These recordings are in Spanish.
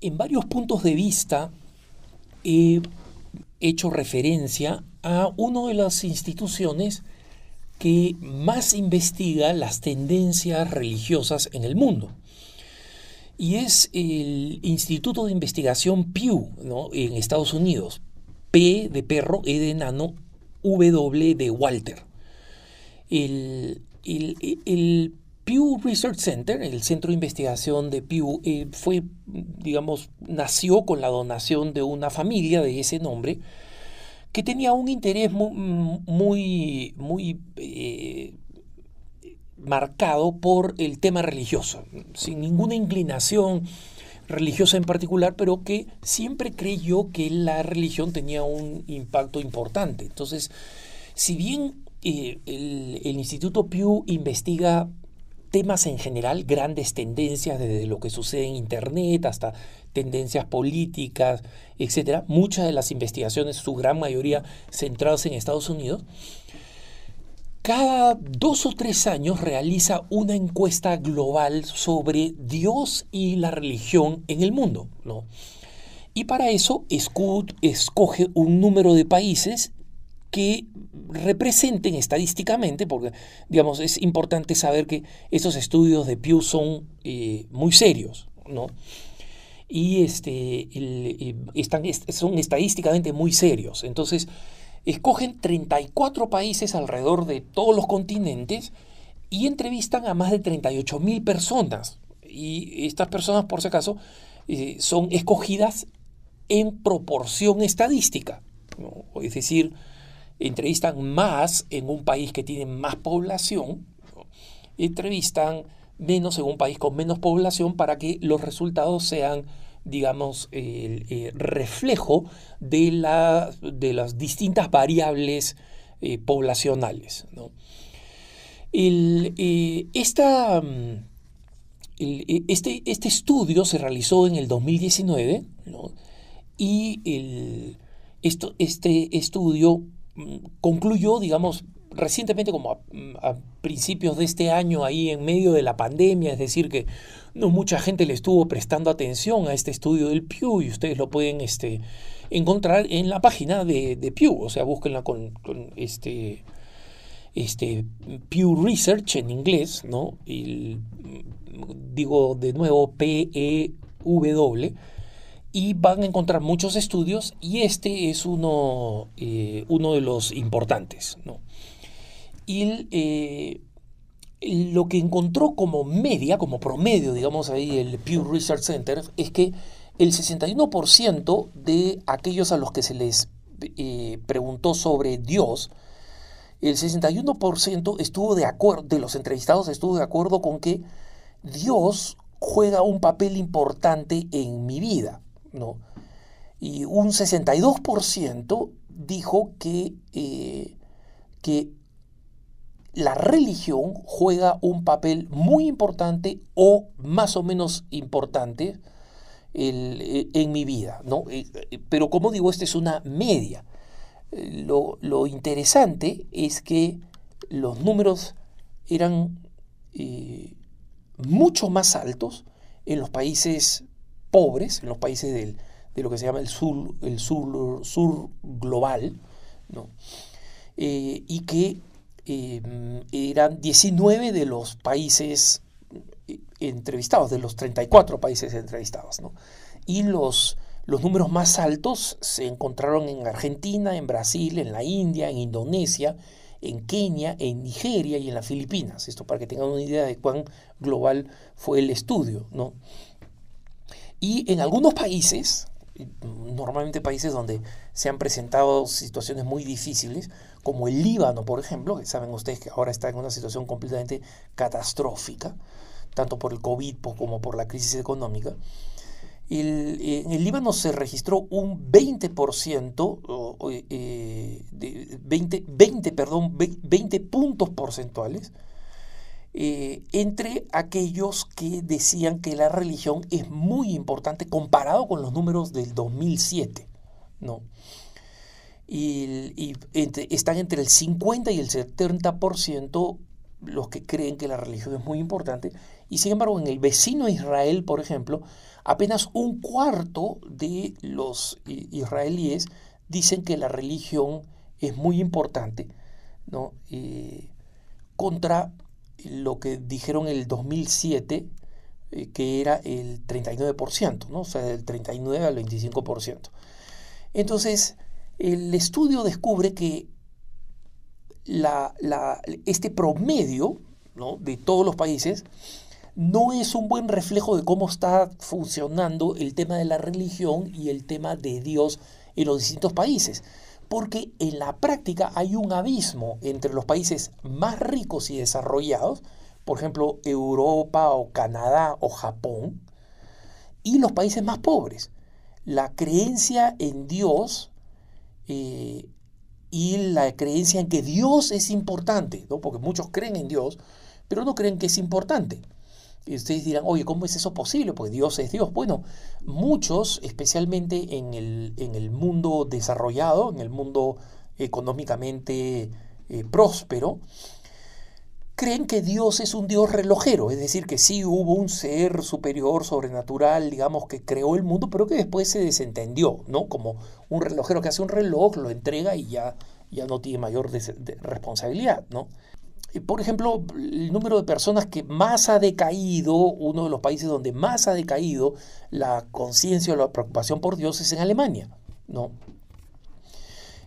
En varios puntos de vista he hecho referencia a una de las instituciones que más investiga las tendencias religiosas en el mundo. Y es el Instituto de Investigación Pew, ¿no?, en Estados Unidos. P de perro, E de enano, W de Walter. El Pew Research Center, el centro de investigación de Pew, nació con la donación de una familia de ese nombre que tenía un interés muy marcado por el tema religioso, sin ninguna inclinación religiosa en particular, pero que siempre creyó que la religión tenía un impacto importante. Entonces, si bien el Instituto Pew investiga temas en general, grandes tendencias, desde lo que sucede en Internet hasta tendencias políticas, etcétera, muchas de las investigaciones, su gran mayoría centradas en Estados Unidos, cada 2 o 3 años realiza una encuesta global sobre Dios y la religión en el mundo, ¿no? Y para eso escoge un número de países que representen estadísticamente, porque digamos es importante saber que estos estudios de Pew son muy serios, ¿no? Y son estadísticamente muy serios. Entonces, escogen 34 países alrededor de todos los continentes y entrevistan a más de 38.000 personas. Y estas personas, por si acaso, son escogidas en proporción estadística, ¿no? Es decir, entrevistan más en un país que tiene más población, ¿no? Entrevistan menos en un país con menos población para que los resultados sean, digamos, el reflejo de las distintas variables poblacionales, ¿no? Este estudio se realizó en el 2019, ¿no? Y este estudio concluyó, digamos, recientemente, como a principios de este año, ahí en medio de la pandemia, es decir, que no mucha gente le estuvo prestando atención a este estudio del Pew, y ustedes lo pueden encontrar en la página de Pew, o sea, búsquenla con Pew Research en inglés, ¿no? Digo de nuevo PEW, y van a encontrar muchos estudios, y este es uno de los importantes, ¿no? Y lo que encontró como media, como promedio, digamos ahí, el Pew Research Center, es que el 61% de aquellos a los que se les preguntó sobre Dios, el 61% estuvo de acuerdo, de los entrevistados estuvo de acuerdo con que Dios juega un papel importante en mi vida, ¿no? Y un 62% dijo que la religión juega un papel muy importante o más o menos importante en mi vida, ¿no? Pero como digo, esta es una media. Lo interesante es que los números eran mucho más altos en los países pobres, en los países de lo que se llama el sur global, ¿no? Y que eran 19 de los países entrevistados, de los 34 países entrevistados, ¿no? Y los números más altos se encontraron en Argentina, en Brasil, en la India, en Indonesia, en Kenia, en Nigeria y en las Filipinas. Esto para que tengan una idea de cuán global fue el estudio, ¿no? Y en algunos países, normalmente países donde se han presentado situaciones muy difíciles, como el Líbano, por ejemplo, que saben ustedes que ahora está en una situación completamente catastrófica, tanto por el COVID como por la crisis económica. En el Líbano se registró un 20%, 20 puntos porcentuales entre aquellos que decían que la religión es muy importante comparado con los números del 2007, ¿no? Están entre el 50 y el 70% los que creen que la religión es muy importante, y sin embargo en el vecino Israel, por ejemplo, apenas un cuarto de los israelíes dicen que la religión es muy importante, ¿no? Contra lo que dijeron en el 2007, que era el 39%, ¿no? O sea, del 39 al 25%. Entonces, el estudio descubre que este promedio, ¿no?, de todos los países no es un buen reflejo de cómo está funcionando el tema de la religión y el tema de Dios en los distintos países. Porque en la práctica hay un abismo entre los países más ricos y desarrollados, por ejemplo, Europa o Canadá o Japón, y los países más pobres. La creencia en Dios y la creencia en que Dios es importante, ¿no? Porque muchos creen en Dios, pero no creen que es importante. Y ustedes dirán, oye, ¿cómo es eso posible? Pues Dios es Dios. Bueno, muchos, especialmente en el mundo desarrollado, en el mundo económicamente próspero, creen que Dios es un Dios relojero, es decir, que sí hubo un ser superior, sobrenatural, digamos, que creó el mundo, pero que después se desentendió, ¿no? Como un relojero que hace un reloj, lo entrega y ya no tiene mayor responsabilidad, ¿no? Por ejemplo, el número de personas que más ha decaído, uno de los países donde más ha decaído la conciencia o la preocupación por Dios es en Alemania, ¿no?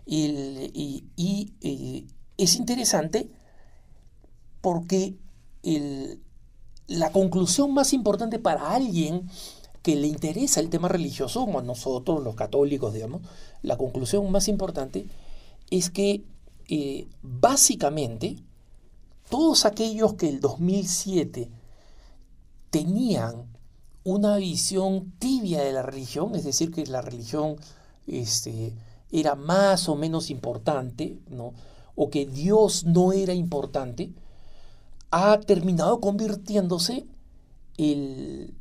Y es interesante porque la conclusión más importante para alguien que le interesa el tema religioso, como a nosotros los católicos, digamos, la conclusión más importante es que básicamente todos aquellos que el 2007 tenían una visión tibia de la religión, es decir, que la religión era más o menos importante, ¿no?, o que Dios no era importante, ha terminado convirtiéndose en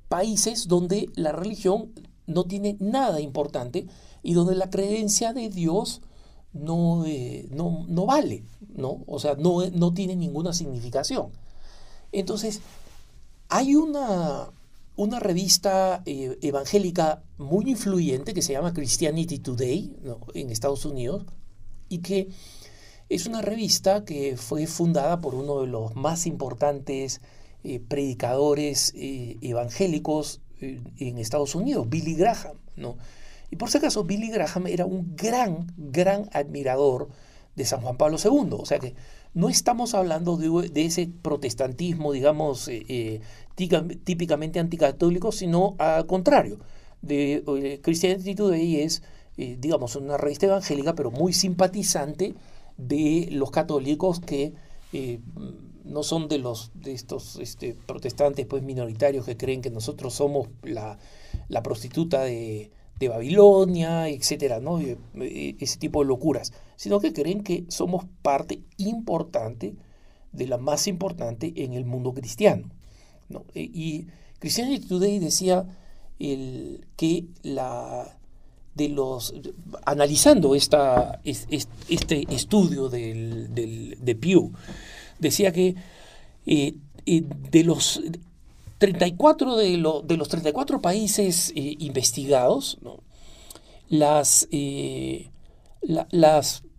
países donde la religión no tiene nada importante y donde la creencia de Dios no vale, ¿no? O sea, no tiene ninguna significación. Entonces, hay una revista evangélica muy influyente que se llama Christianity Today, ¿no?, en Estados Unidos, y que es una revista que fue fundada por uno de los más importantes predicadores evangélicos en Estados Unidos, Billy Graham, ¿no? Y por si acaso, Billy Graham era un gran admirador de San Juan Pablo II. O sea que no estamos hablando de ese protestantismo, digamos, típicamente anticatólico, sino al contrario. Christianity Today es, digamos, una revista evangélica, pero muy simpatizante de los católicos que no son de estos protestantes pues minoritarios que creen que nosotros somos la prostituta de Babilonia, etcétera, ¿no? Ese tipo de locuras, sino que creen que somos parte importante de la más importante en el mundo cristiano, ¿no? Y Christianity Today decía que analizando este estudio de Pew, decía que de los 34 países investigados, ¿no?, las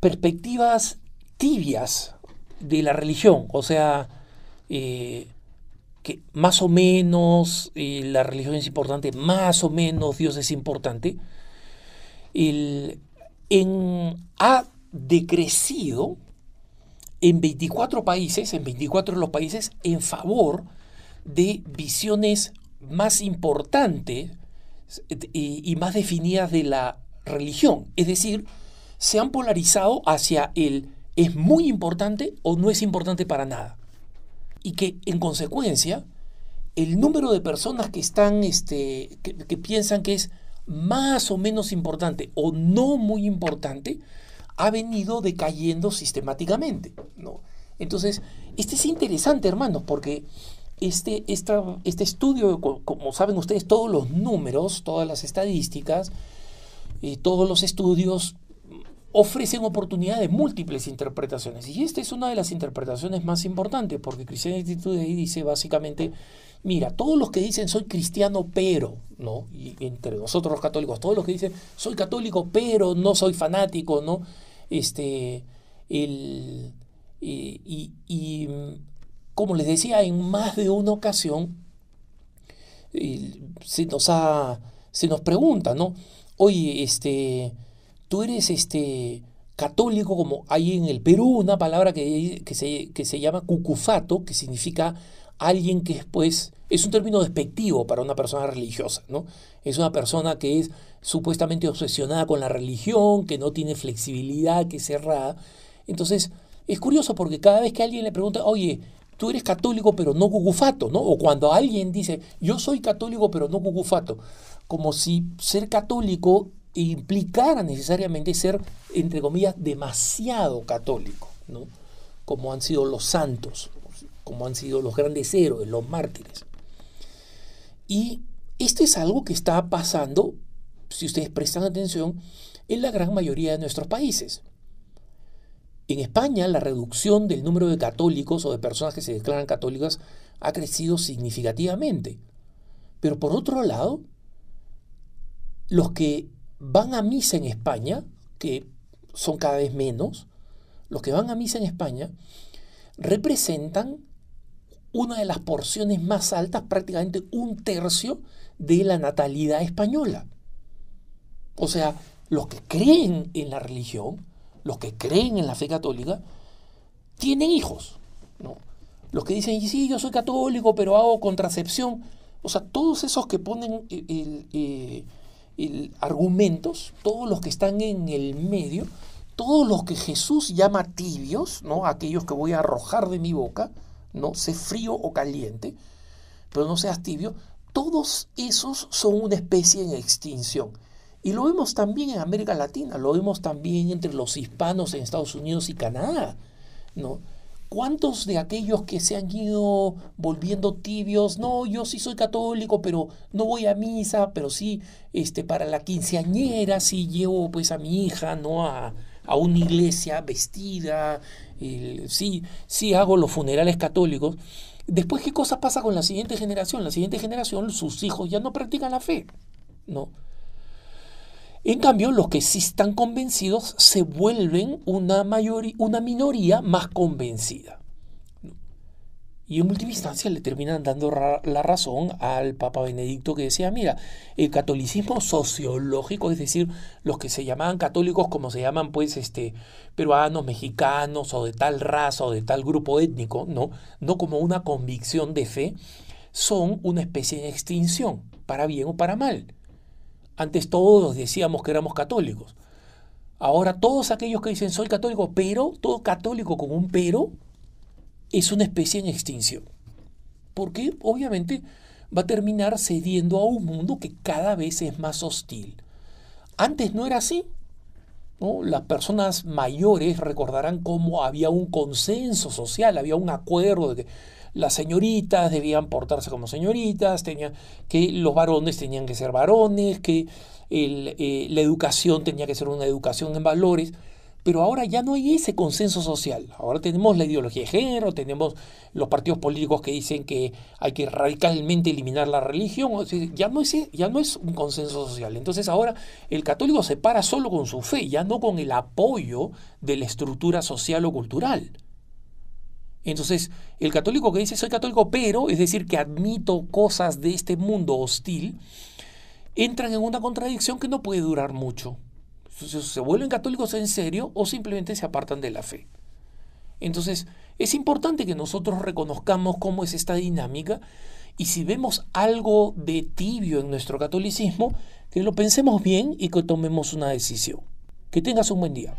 perspectivas tibias de la religión, o sea, que más o menos la religión es importante, más o menos Dios es importante, ha decrecido en 24 países, en 24 de los países, en favor de visiones más importantes y más definidas de la religión. Es decir, se han polarizado hacia el es muy importante o no es importante para nada. Y que, en consecuencia, el número de personas que están que piensan que es más o menos importante o no muy importante ha venido decayendo sistemáticamente, ¿no? Entonces, es interesante, hermanos, porque este estudio, como saben ustedes, todos los números, todas las estadísticas, todos los estudios ofrecen oportunidad de múltiples interpretaciones. Y esta es una de las interpretaciones más importantes, porque Christianity Today dice básicamente, mira, todos los que dicen soy cristiano pero, ¿no? Y entre nosotros los católicos, todos los que dicen soy católico pero no soy fanático, ¿no? Como les decía, en más de una ocasión se nos pregunta, ¿no? Oye, tú eres católico, como hay en el Perú una palabra que se llama cucufato, que significa alguien que es un término despectivo para una persona religiosa, ¿no? Es una persona que es supuestamente obsesionada con la religión, que no tiene flexibilidad, que es cerrada. Entonces, es curioso porque cada vez que alguien le pregunta, oye, tú eres católico pero no cucufato, ¿no? O cuando alguien dice, yo soy católico pero no cucufato, como si ser católico implicara necesariamente ser, entre comillas, demasiado católico, ¿no? Como han sido los santos, como han sido los grandes héroes, los mártires. Y esto es algo que está pasando, si ustedes prestan atención, en la gran mayoría de nuestros países. En España, la reducción del número de católicos o de personas que se declaran católicas ha crecido significativamente. Pero por otro lado, los que van a misa en España, que son cada vez menos, los que van a misa en España representan una de las porciones más altas, prácticamente 1/3 de la natalidad española. O sea, los que creen en la religión, los que creen en la fe católica, tienen hijos, ¿no? Los que dicen, sí, yo soy católico, pero hago contracepción. O sea, todos esos que ponen argumentos, todos los que están en el medio, todos los que Jesús llama tibios, ¿no? Aquellos que voy a arrojar de mi boca, ¿no? Sé frío o caliente, pero no seas tibio. Todos esos son una especie en extinción. Y lo vemos también en América Latina, lo vemos también entre los hispanos en Estados Unidos y Canadá, ¿no? ¿Cuántos de aquellos que se han ido volviendo tibios? No, yo sí soy católico, pero no voy a misa, pero sí, para la quinceañera sí llevo pues a mi hija, ¿no? A una iglesia vestida, sí hago los funerales católicos. Después, ¿qué cosa pasa con la siguiente generación? La siguiente generación, sus hijos ya no practican la fe, ¿no? En cambio, los que sí están convencidos se vuelven una minoría más convencida. Y en última instancia le terminan dando la razón al Papa Benedicto, que decía, mira, el catolicismo sociológico, es decir, los que se llamaban católicos como se llaman pues peruanos, mexicanos o de tal raza o de tal grupo étnico, no como una convicción de fe, son una especie de extinción, para bien o para mal. Antes todos decíamos que éramos católicos. Ahora todos aquellos que dicen soy católico, pero, todo católico con un pero, es una especie en extinción. Porque obviamente va a terminar cediendo a un mundo que cada vez es más hostil. Antes no era así, ¿no? Las personas mayores recordarán cómo había un consenso social, había un acuerdo de que las señoritas debían portarse como señoritas, que los varones tenían que ser varones, que la educación tenía que ser una educación en valores, pero ahora ya no hay ese consenso social. Ahora tenemos la ideología de género, tenemos los partidos políticos que dicen que hay que radicalmente eliminar la religión, o sea, ya no es un consenso social. Entonces ahora el católico se para solo con su fe, ya no con el apoyo de la estructura social o cultural. Entonces, el católico que dice soy católico, pero, es decir, que admito cosas de este mundo hostil, entran en una contradicción que no puede durar mucho. Entonces, se vuelven católicos en serio o simplemente se apartan de la fe. Entonces, es importante que nosotros reconozcamos cómo es esta dinámica y si vemos algo de tibio en nuestro catolicismo, que lo pensemos bien y que tomemos una decisión. Que tengas un buen día.